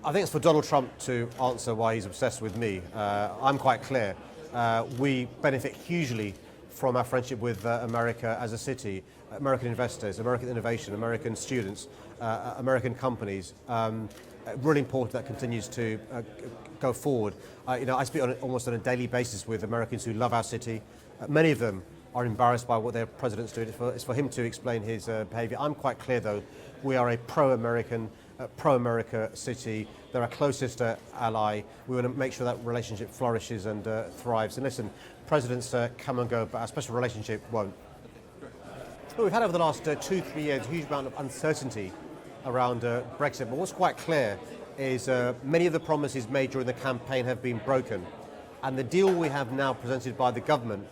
I think it's for Donald Trump to answer why he's obsessed with me. I'm quite clear. We benefit hugely from our friendship with America as a city, American investors, American innovation, American students, American companies. Really important that continues to go forward. I speak almost on a daily basis with Americans who love our city. Many of them are embarrassed by what their president's doing. It's for him to explain his behaviour. I'm quite clear, though, we are a pro-American, pro-America city. They're our closest ally. We want to make sure that relationship flourishes and thrives. And listen, presidents come and go, but our special relationship won't. Well, we've had over the last 2-3 years a huge amount of uncertainty around Brexit, but what's quite clear is many of the promises made during the campaign have been broken. And the deal we have now presented by the government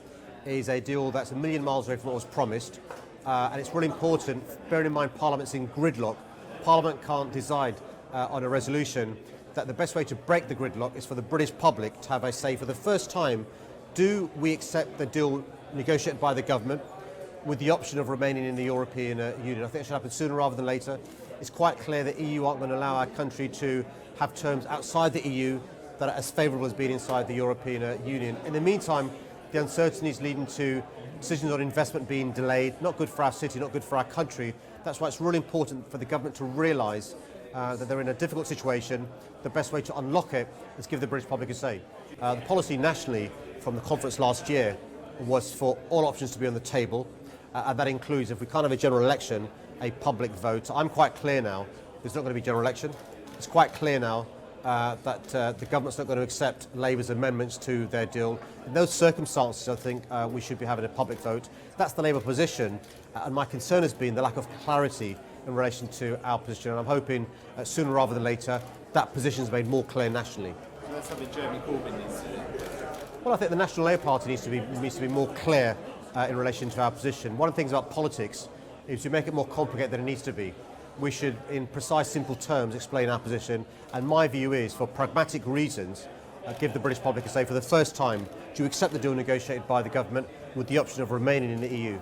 is a deal that's a million miles away from what was promised. And it's really important, bearing in mind Parliament's in gridlock. Parliament can't decide on a resolution that the best way to break the gridlock is for the British public to have a say for the first time. Do we accept the deal negotiated by the government with the option of remaining in the European Union? I think it should happen sooner rather than later. It's quite clear that the EU aren't going to allow our country to have terms outside the EU that are as favourable as being inside the European Union. In the meantime, the uncertainties leading to decisions on investment being delayed, not good for our city, not good for our country. That's why it's really important for the government to realise that they're in a difficult situation. The best way to unlock it is give the British public a say. The policy nationally from the conference last year was for all options to be on the table, and that includes, if we can't have a general election, a public vote. I'm quite clear now there's not going to be a general election. It's quite clear now that the government's not going to accept Labour's amendments to their deal. In those circumstances, I think we should be having a public vote. That's the Labour position, and my concern has been the lack of clarity in relation to our position, and I'm hoping sooner rather than later that position is made more clear nationally. So that's something Jeremy Corbyn needs to do. Well, I think the National Labour Party needs to be more clear in relation to our position. One of the things about politics is to make it more complicated than it needs to be. We should, in precise, simple terms, explain our position. And my view is, for pragmatic reasons, give the British public a say for the first time, do you accept the deal negotiated by the government with the option of remaining in the EU?